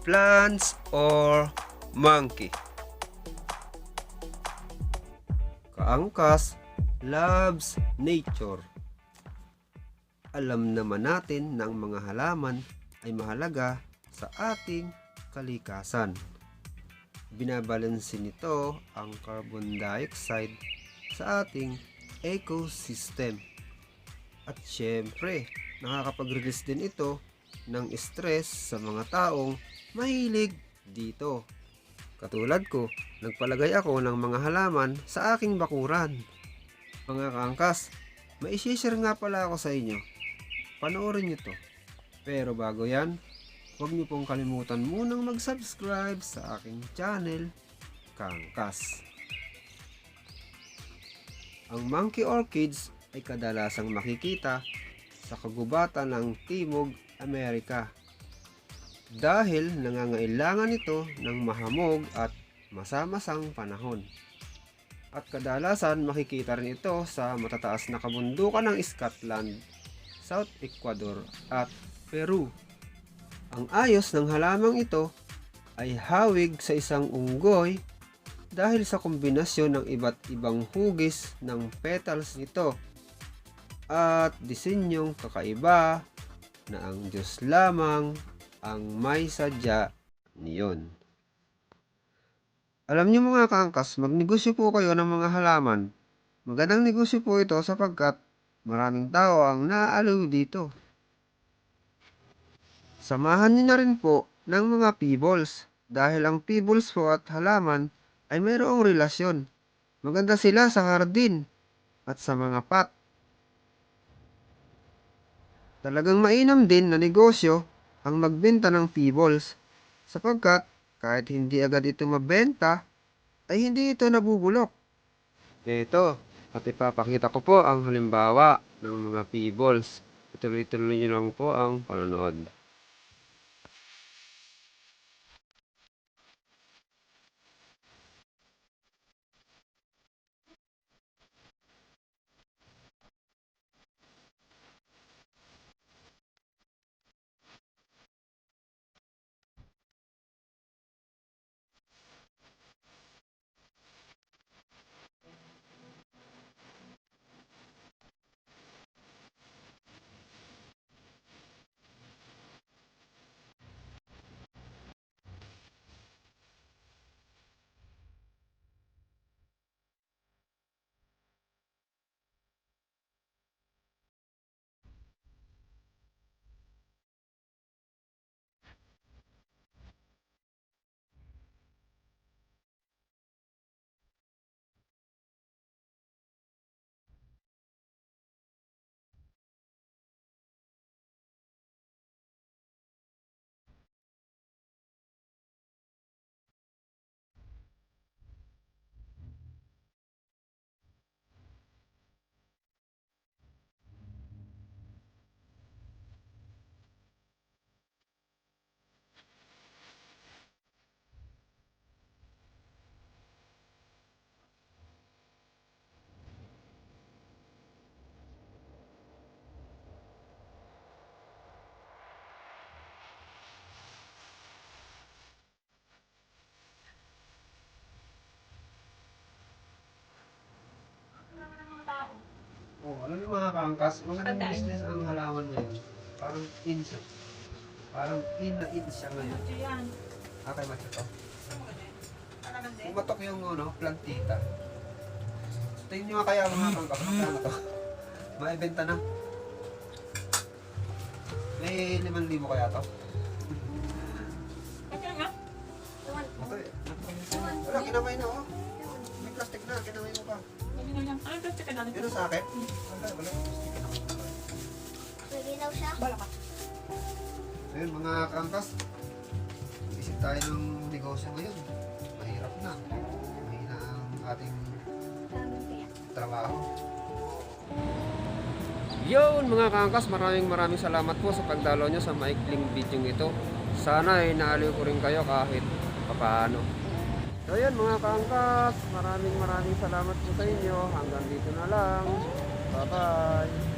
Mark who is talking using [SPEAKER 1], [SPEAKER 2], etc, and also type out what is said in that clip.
[SPEAKER 1] plants or monkey? Kaangkas loves nature. Alam naman natin na ang mga halaman ay mahalaga sa ating kalikasan. Binabalansin nito ang carbon dioxide sa ating ecosystem. At syempre, nakakapag-release din ito ng stress sa mga taong mahilig dito. Katulad ko, nagpalagay ako ng mga halaman sa aking bakuran. Mga kaangkas, mai-share nga pala ako sa inyo. Panoorin nyo to. Pero bago yan, huwag nyo pong kalimutan munang mag-subscribe sa aking channel, Kaangkas. Ang monkey orchids ay kadalasang makikita sa kagubatan ng Timog Amerika dahil nangangailangan ito ng mahamog at masamasang panahon. At kadalasan makikita rin ito sa matataas na kabundukan ng Scotland, South Ecuador at Peru. Ang ayos ng halamang ito ay hawig sa isang unggoy dahil sa kombinasyon ng iba't ibang hugis ng petals nito at disenyong kakaiba na ang Diyos lamang ang may sadya niyon. Alam niyo mga kaangkas, magnegosyo po kayo ng mga halaman. Magandang negosyo po ito sapagkat maraming tao ang naaaliw dito. Samahan niyo na rin po ng mga pebbles dahil ang pebbles po at halaman ay mayroong relasyon. Maganda sila sa hardin at sa mga pot. Talagang mainam din na negosyo ang magbenta ng pebbles sapagkat kahit hindi agad ito mabenta ay hindi ito nabubulok. Ito, at ipapakita ko po ang halimbawa ng mga pebbles. Ituloy-tuloy nyo lang po ang panonood. Alam niyo mga kaangkas, magandang business ang halaman ngayon. Parang in siya. Parang in na in siya ngayon. Okay, match ito. Umatok yung plantita. Tingnan nyo nga kaya mga kaangkas, magkano to? Maibenta na. May 5,000 kaya to? Okay. Wala, kinamay na oh. May plastic na, kinamay mo pa. Pero sa akin? Wala, plastic na.
[SPEAKER 2] Naginaw siya? Bala ka.
[SPEAKER 1] Ayun mga kaangkas, isip tayo ng negosyo ngayon. Mahirap na. Mahina ang ating trabaho. Yun mga kaangkas, maraming salamat po sa pagdalo nyo sa maikling video ito. Sana ay naaliw ko rin kayo kahit papaano. So yun mga kaangkas, maraming salamat po sa inyo. Hanggang dito na lang. Bye bye.